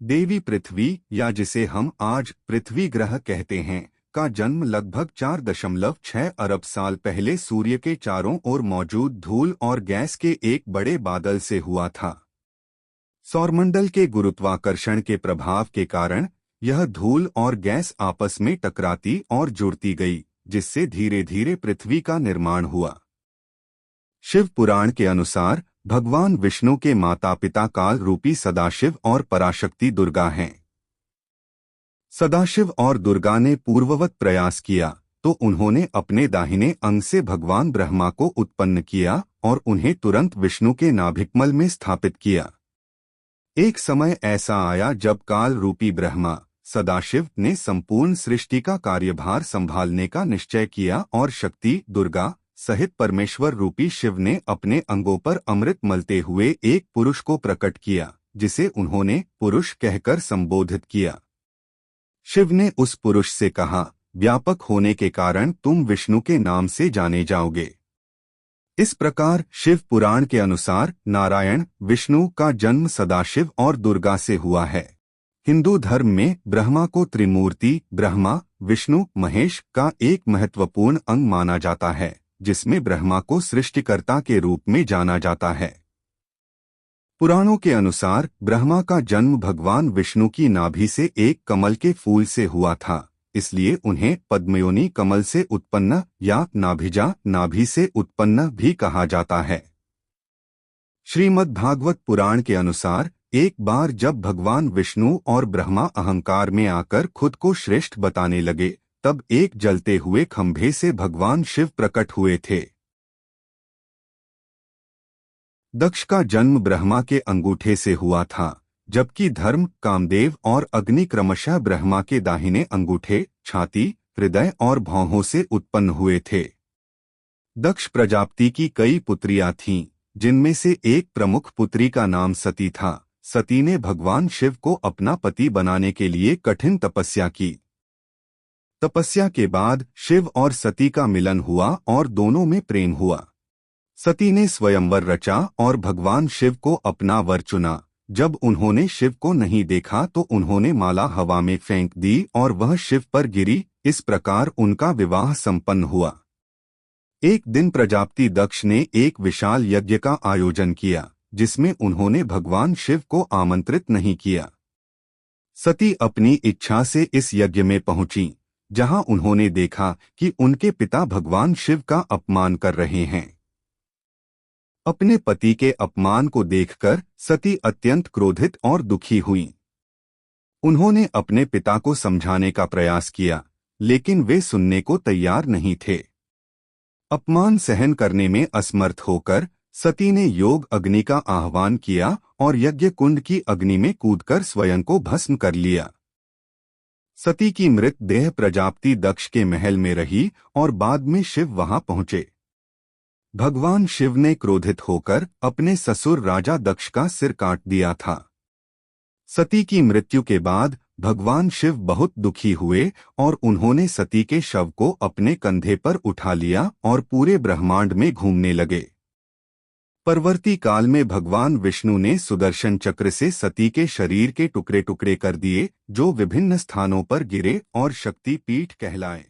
देवी पृथ्वी, या जिसे हम आज पृथ्वी ग्रह कहते हैं, का जन्म लगभग 4.6 अरब साल पहले सूर्य के चारों ओर मौजूद धूल और गैस के एक बड़े बादल से हुआ था। सौरमंडल के गुरुत्वाकर्षण के प्रभाव के कारण यह धूल और गैस आपस में टकराती और जुड़ती गई, जिससे धीरे धीरे पृथ्वी का निर्माण हुआ। शिव पुराण के अनुसार भगवान विष्णु के माता पिता काल रूपी सदाशिव और पराशक्ति दुर्गा हैं। सदाशिव और दुर्गा ने पूर्ववत प्रयास किया तो उन्होंने अपने दाहिने अंग से भगवान ब्रह्मा को उत्पन्न किया और उन्हें तुरंत विष्णु के नाभिकमल में स्थापित किया। एक समय ऐसा आया जब काल रूपी ब्रह्मा सदाशिव ने संपूर्ण सृष्टि का कार्यभार संभालने का निश्चय किया और शक्ति दुर्गा सहित परमेश्वर रूपी शिव ने अपने अंगों पर अमृत मलते हुए एक पुरुष को प्रकट किया, जिसे उन्होंने पुरुष कहकर संबोधित किया। शिव ने उस पुरुष से कहा, व्यापक होने के कारण तुम विष्णु के नाम से जाने जाओगे। इस प्रकार शिव पुराण के अनुसार नारायण विष्णु का जन्म सदाशिव और दुर्गा से हुआ है। हिंदू धर्म में ब्रह्मा को त्रिमूर्ति ब्रह्मा विष्णु महेश का एक महत्वपूर्ण अंग माना जाता है, जिसमें ब्रह्मा को सृष्टिकर्ता के रूप में जाना जाता है। पुराणों के अनुसार ब्रह्मा का जन्म भगवान विष्णु की नाभि से एक कमल के फूल से हुआ था, इसलिए उन्हें पद्मयोनि कमल से उत्पन्न या नाभिजा नाभि से उत्पन्न भी कहा जाता है। श्रीमद् भागवत पुराण के अनुसार एक बार जब भगवान विष्णु और ब्रह्मा अहंकार में आकर खुद को श्रेष्ठ बताने लगे, तब एक जलते हुए खंभे से भगवान शिव प्रकट हुए थे। दक्ष का जन्म ब्रह्मा के अंगूठे से हुआ था, जबकि धर्म कामदेव और अग्नि क्रमशः ब्रह्मा के दाहिने अंगूठे छाती हृदय और भौहों से उत्पन्न हुए थे। दक्ष प्रजापति की कई पुत्रियां थीं, जिनमें से एक प्रमुख पुत्री का नाम सती था। सती ने भगवान शिव को अपना पति बनाने के लिए कठिन तपस्या की। तपस्या के बाद शिव और सती का मिलन हुआ और दोनों में प्रेम हुआ। सती ने स्वयंवर रचा और भगवान शिव को अपना वर चुना। जब उन्होंने शिव को नहीं देखा तो उन्होंने माला हवा में फेंक दी और वह शिव पर गिरी। इस प्रकार उनका विवाह संपन्न हुआ। एक दिन प्रजापति दक्ष ने एक विशाल यज्ञ का आयोजन किया, जिसमें उन्होंने भगवान शिव को आमंत्रित नहीं किया। सती अपनी इच्छा से इस यज्ञ में पहुंची, जहां उन्होंने देखा कि उनके पिता भगवान शिव का अपमान कर रहे हैं। अपने पति के अपमान को देखकर सती अत्यंत क्रोधित और दुखी हुईं। उन्होंने अपने पिता को समझाने का प्रयास किया, लेकिन वे सुनने को तैयार नहीं थे। अपमान सहन करने में असमर्थ होकर सती ने योग अग्नि का आह्वान किया और यज्ञ कुंड की अग्नि में कूदकर स्वयं को भस्म कर लिया। सती की मृत देह प्रजापति दक्ष के महल में रही और बाद में शिव वहां पहुंचे। भगवान शिव ने क्रोधित होकर अपने ससुर राजा दक्ष का सिर काट दिया था। सती की मृत्यु के बाद भगवान शिव बहुत दुखी हुए और उन्होंने सती के शव को अपने कंधे पर उठा लिया और पूरे ब्रह्मांड में घूमने लगे। परवर्ती काल में भगवान विष्णु ने सुदर्शन चक्र से सती के शरीर के टुकड़े टुकड़े कर दिए, जो विभिन्न स्थानों पर गिरे और शक्ति पीठ कहलाए।